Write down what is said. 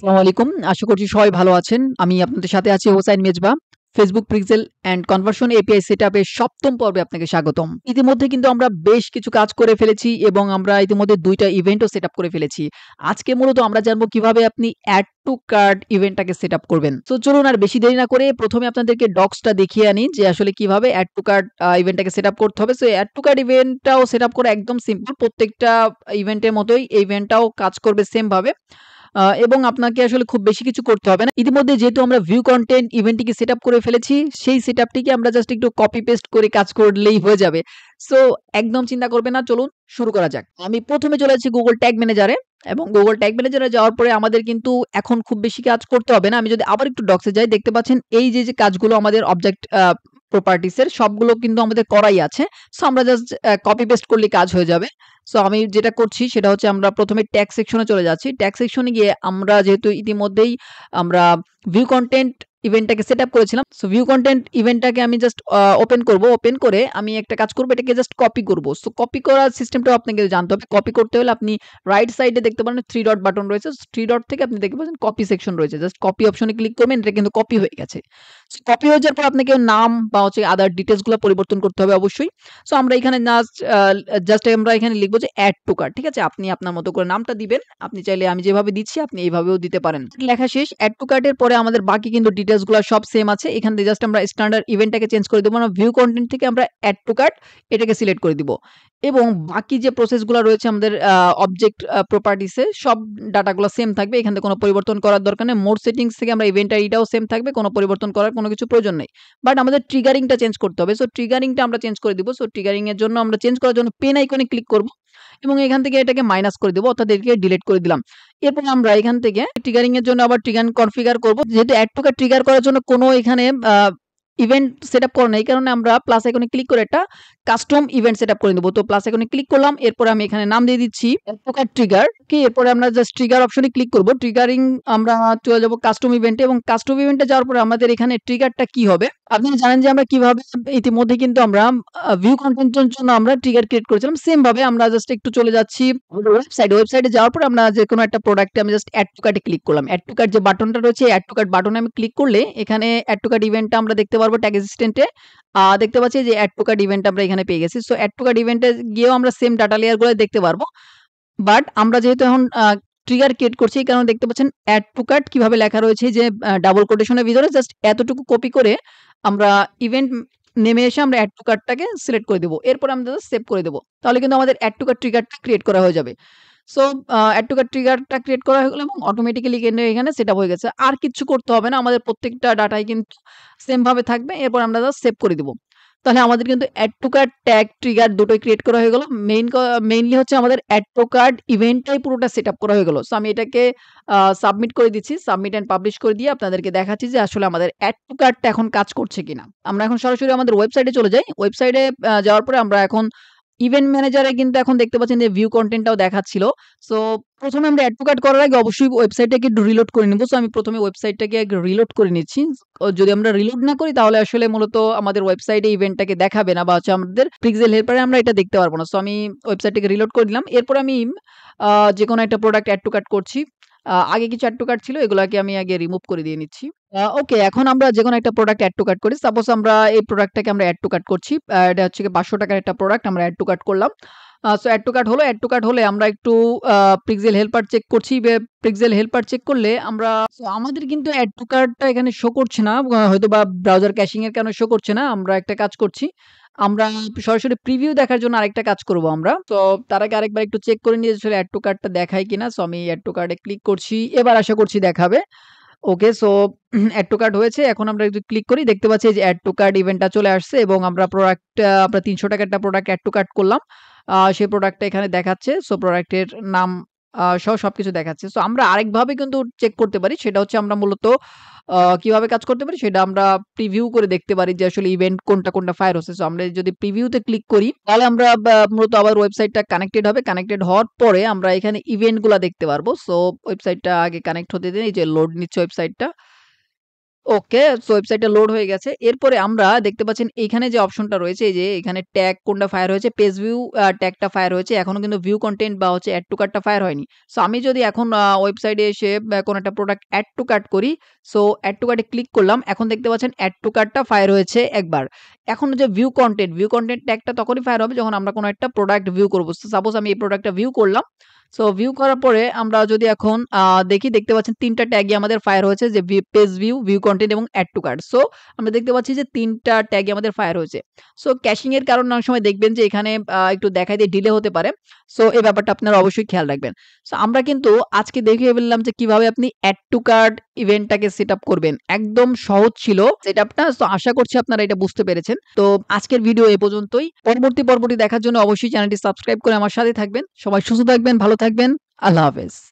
আসসালামু আলাইকুম। আশা করছি সবাই ভালো আছেন। আমি আপনাদের সাথে আছি Hossain Mezba. Facebook pixel and conversion API সেটআপের ৭ম পর্বে আপনাকে স্বাগতম। ইতিমধ্যে কিন্তু আমরা বেশ কিছু কাজ করে ফেলেছি এবং আমরা ইতিমধ্যে ২ টা ইভেন্টও সেটআপ করে ফেলেছি। আজকে মূলত আমরা জানবো কিভাবে আপনি অ্যাড টু কার্ট ইভেন্টটাকে সেটআপ করবেন। সো চলুন আর বেশি দেরি না করে ১ম এ আপনাদেরকে ডক্সটা দেখিয়ে আনি যে আসলে কিভাবে অ্যাড টু কার্ট ইভেন্টটাকে সেটআপ করতে হবে। সো অ্যাড টু কার্ট ইভেন্টটাও সেটআপ করা একদম সিম্পল। প্রত্যেকটা ইভেন্টের মতোই এই ইভেন্টটাও কাজ করবে সেম ভাবে। এবং আপনাকে আসলে খুব বেশি কিছু করতে হবে না। ইতিমধ্যে যেহেতু আমরা ভিউ কনটেন্ট ইভেন্টটিকে সেটআপ করে ফেলেছি, সেই সেটআপটিকে আমরা জাস্ট একটু কপি পেস্ট করে কাজ করলেই হয়ে যাবে। সো একদম চিন্তা করবেন না। চলুন শুরু করা যাক। আমি ১ম এ চলে যাচ্ছি Google ট্যাগ ম্যানেজারে এবং Google ট্যাগ ম্যানেজারে যাওয়ার পরে আমাদের কিন্তু এখন খুব বেশি কাজ করতে হবে না। আমি যদি আবার একটু ডক্স এ যাই দেখতে পাচ্ছেন এই যে কাজগুলো আমাদের অবজেক্ট প্রপার্টিস এর সবগুলো কিন্তু আমাদের করাই আছে। সো আমরা জাস্ট কপি পেস্ট করলেই কাজ হয়ে যাবে। সো আমি যেটা করছি সেটা হচ্ছে আমরা ১ম এ ট্যাগ সেকশনে চলে যাচ্ছি। ট্যাগ সেকশনে গিয়ে আমরা যেহেতু ইতিমধ্যেই আমরা ভিউ কনটেন্ট ইভেন্টটাকে সেটআপ করেছিলাম। সো ভিউ কনটেন্ট ইভেন্টটাকে আমি জাস্ট ওপেন করব। ওপেন করে আমি একটা কাজ করব, এটাকে জাস্ট কপি করব। সো কপি করার সিস্টেমটাও আপনাকে জানতে হবে। কপি করতে হলে আপনি রাইট সাইডে দেখতে পারেন 3 ডট বাটন রয়েছে। 3 ডট থেকে আপনি দেখতে পাচ্ছেন কপি সেকশন রয়েছে। জাস্ট কপি অপশনে ক্লিক করবেন, এটা কিন্তু কপি হয়ে গেছে। সো কপি হয়ে যাওয়ার পর আপনাকে নাম বা হচ্ছে আদার ডিটেইলস গুলো পরিবর্তন করতে হবে অবশ্যই। সো আমরা এখানে জাস্ট আমরা এখানে লিখব যে এড টু কার্ট। ঠিক আছে? আপনি আপনার মতো করে নামটা দিবেন। আপনি চাইলে আমি যেভাবে দিচ্ছি আপনি এইভাবেও দিতে পারেন। লেখা শেষ। এড টু কার্ট এর পরে আমাদের বাকি কিন্তু ডিটেইলস গুলা সব সেম আছে। এখান থেকে জাস্ট আমরা স্ট্যান্ডার্ড ইভেন্টটাকে চেঞ্জ করে দেব। আমরা ভিউ কনটেন্ট থেকে আমরা এড টু কার্ট এটাকে সিলেক্ট করে দিব। এবং বাকি যে প্রসেস গুলা রয়েছে আমাদের অবজেক্ট প্রপার্টিস এ সব ডাটাগুলো সেম থাকবে। এখান থেকে কোনো পরিবর্তন করার দরকার নেই। মোড সেটিংস থেকে আমরা ইভেন্ট আইডিটাও সেম থাকবে। কোনো পরিবর্তন করার কোনো কিছু প্রয়োজন নেই। বাট আমাদের ট্রিগারিংটা চেঞ্জ করতে হবে। সো ট্রিগারিংটা আমরা চেঞ্জ করে দিব। সো ট্রিগারিং এর জন্য আমরা চেঞ্জ করার জন্য পেন আইকনে ক্লিক করব এবং এখান থেকে এটাকে মাইনাস করে দেব, অর্থাৎ এটাকে ডিলিট করে দিলাম। এরপর আমরা এখান থেকে ট্রিগারিং এর জন্য আবার ট্রিগার কনফিগার করব। যেহেতু এড টু কার্ট ট্রিগার করার জন্য কোনো এখানে ইভেন্ট সেটআপ করা নেই। এই কারণে আমরা প্লাস আইকনে ক্লিক করে একটা কাস্টম ইভেন্ট সেটআপ করে নেব। তো প্লাস আইকনে ক্লিক করলাম। এরপরে আমি এখানে নাম দিয়ে দিচ্ছি এড টু কার্ট ট্রিগার। এরপরে আমরা জাস্ট ট্রিগার অপশনে ক্লিক করব। ট্রিগারিং আমরা চলে যাব কাস্টম ইভেন্টে এবং কাস্টম ইভেন্টে যাওয়ার পরে আমাদের এখানে ট্রিগারটা কি হবে? আপনারা জানেন যে আমরা কিভাবে ইতিমধ্যে কিন্তু আমরা ভিউ কনটেন্ট এর জন্য আমরা ট্রিগার ক্রিয়েট করেছিলাম। সেম ভাবে আমরা জাস্ট একটু চলে যাচ্ছি আমাদের ওয়েবসাইটে যাওয়ার পরে আমরা যেকোনো একটা প্রোডাক্টে আমি জাস্ট এড টু কার্ট এ ক্লিক করলাম। এড টু কার্ট যে বাটনটা রয়েছে এড টু কার্ট বাটনে আমি ক্লিক করলে এখানে এড টু কার্ট ইভেন্টটা আমরা দেখতে পারবো ট্যাগ অ্যাসিস্ট্যান্টে। দেখতে পাচ্ছি যে এড টু কার্ট ইভেন্ট আমরা এখানে পেয়ে গেছি। সো এড টু কার্ট ইভেন্টে গিয়েও আমরা সেম ডাটা লেয়ার গুলো দেখতে পারবো। বাট আমরা যেহেতু এখন ট্রিগার ক্রিয়েট করছি এই কারণে দেখতে পাচ্ছেন এড টু কার্ট কিভাবে লেখা রয়েছে যে ডাবল কোটেশনের ভিতরে জাস্ট এতটুকু কপি করে আমরা ইভেন্ট নেমে এসে আমরা এড টু কার্টটাকে সিলেক্ট করে দেব। এরপর আমরা জাস্ট সেভ করে দেব। তাহলে কিন্তু আমাদের এড টু কার্ট ট্রিগারটা ক্রিয়েট করা হয়ে যাবে। সো এড টু কার্ট ট্রিগারটা ক্রিয়েট করা হয়ে গেল এবং অটোমেটিক্যালি এখানে সেটআপ হয়ে গেছে। আর কিচ্ছু করতে হবে না। আমাদের প্রত্যেকটা ডাটাই কিন্তু সেম ভাবে থাকবে। এরপর আমরা জাস্ট সেভ করে দিব। তাহলে আমাদের কিন্তু add to cart tag trigger দুটোই ক্রিয়েট করা হয়ে গেল। মেইনলি হচ্ছে আমাদের এড টু কার্ট ইভেন্টটাই পুরোটা সেটআপ করা হয়ে গেল। সো আমি এটাকে সাবমিট করে দিচ্ছি। সাবমিট এন্ড পাবলিশ করে দিয়ে আপনাদেরকে দেখাচ্ছি যে আসলে আমাদের এড টু কার্টটা এখন কাজ করছে কিনা। আমরা এখন সরাসরি আমাদের ওয়েবসাইটে চলে যাই। ওয়েবসাইটে যাওয়ার পরে আমরা এখন ইভেন্ট ম্যানেজারে কিন্তু এখন দেখতে পাচ্ছেন যে ভিউ কনটেন্টটাও দেখাচ্ছিল। সো ১ম এ আমরা এড টু কার্ট করার আগে অবশ্যই ওয়েবসাইটটাকে একটু রিলোড করে নিব। সো আমি ১ম এ ওয়েবসাইটটাকে আগে রিলোড করে নিচ্ছি। যদি আমরা রিলোড না করি তাহলে আসলে মূলত আমাদের ওয়েবসাইটে ইভেন্টটাকে দেখাবে না বা হচ্ছে আমাদের পিক্সেল হেল্পারে আমরা এটা দেখতে পারবো না। সো আমি ওয়েবসাইটটাকে রিলোড করে দিলাম। এরপর আমি যেকোনো একটা প্রোডাক্ট এড টু কার্ট করছি। আগে কিছু এড টু কার্ট ছিল এগুলাকে আমি আগে রিমুভ করে দিয়ে নিচ্ছি। ওকে, এখন আমরা যেকোনো একটা প্রোডাক্ট এড টু কার্ট করি। সাপোজ আমরা এই প্রোডাক্টটাকে আমরা এড টু কার্ট করছি। এটা হচ্ছে গিয়ে ৳৫০০ র একটা প্রোডাক্ট আমরা এড টু কার্ট করলাম। সো এড টু কার্ট হলো। এড টু কার্ট হলে আমরা একটু পিক্সেল হেল্পার চেক করছি। পিক্সেল হেল্পার চেক করলে আমরা আমাদের কিন্তু এড টু কার্টটা এখানে শো করছে না। হয়তোবা ব্রাউজার ক্যাশিং এর কারণে শো করছে না। আমরা একটা কাজ করছি। আমরা সরাসরি প্রিভিউ দেখার জন্য আরেকটা কাজ করব আমরা। তো তার আগে আরেকবার একটু চেক করে নিই যে আসলে এড টু কার্টটা দেখায় কিনা। সো আমি এড টু কার্টে ক্লিক করছি। এবার আশা করছি দেখাবে। ওকে, সো এড টু কার্ট হয়েছে। এখন আমরা যদি ক্লিক করি দেখতে পাচ্ছি যে এড টু কার্ট ইভেন্টটা চলে আসছে এবং আমরা আমরা ৳৩০০ একটা প্রোডাক্ট এড টু কার্ট করলাম। সেই প্রোডাক্টটা এখানে দেখাচ্ছে। সো প্রোডাক্টের নাম সহ সবকিছু দেখাচ্ছে। সো আমরা আরেকভাবে কিন্তু চেক করতে পারি। সেটা হচ্ছে আমরা মূলত কিভাবে কাজ করতে পারি সেটা আমরা প্রিভিউ করে দেখতে পারি যে আসলে ইভেন্ট কোনটা ফায়ার হচ্ছে। সো আমরা যদি প্রিভিউতে ক্লিক করি তাহলে আমরা মূলত আবার ওয়েবসাইটটা কানেক্টেড হবে। কানেক্টেড হওয়ার পরে আমরা এখানে ইভেন্ট গুলা দেখতে পারবো। সো ওয়েবসাইটটা আগে কানেক্ট হতে দিন। এই যে লোড নিচ্ছে ওয়েবসাইটটা। ওকে, সো ওয়েবসাইটটা লোড হয়ে গেছে। এরপরে আমরা দেখতে পাচ্ছেন এইখানে যে অপশনটা রয়েছে, এই যে এখানে ট্যাগ কোনটা ফায়ার হয়েছে, পেজ ভিউ ট্যাগটা ফায়ার হয়েছে। এখনো কিন্তু ভিউ কনটেন্ট বা হচ্ছে এড টু কার্টটা ফায়ার হয়নি। সো আমি যদি এখন ওয়েবসাইটে এসে কোনো একটা প্রোডাক্ট এড টু কার্ট করি, সো এড টু কার্টে ক্লিক করলাম। এখন দেখতে পাচ্ছেন এড টু কার্টটা ফায়ার হয়েছে একবার। এখন যে ভিউ কনটেন্ট ট্যাগটা তখনই ফায়ার হবে যখন আমরা কোনো একটা প্রোডাক্ট ভিউ করব। সো সাপোজ আমি এই প্রোডাক্টটা ভিউ করলাম। সো ভিউ করার পরে আমরা যদি এখন দেখতে পাচ্ছেন ৩ টা ট্যাগই আমাদের ফায়ার হয়েছে, যে পেজ ভিউ, ভিউ কনটেন্ট এবং এড টু কার্ট। সো আমরা দেখতে পাচ্ছি যে ৩ টা ট্যাগই আমাদের ফায়ার হয়েছে। সো ক্যাশিং এর কারণে অনেক সময় দেখবেন যে এখানে একটু দেখাইতে ডিলে হতে পারে। সো এই ব্যাপারটা আপনারা অবশ্যই খেয়াল রাখবেন। সো আমরা কিন্তু আজকে দেখিয়ে ফেললাম যে কিভাবে আপনি এড টু কার্ট ইভেন্টটাকে সেটআপ করবেন। একদম সহজ ছিল সেটআপটা। সো আশা করছি আপনারা এটা বুঝতে পেরেছেন। তো আজকের ভিডিও এ পর্যন্তই। পরবর্তী পর্বটি দেখার জন্য অবশ্যই চ্যানেলটি সাবস্ক্রাইব করে আমার সাথে থাকবেন। সবাই সুস্থ থাকবেন, ভালো থাকবেন। আল্লাহ হাফেজ।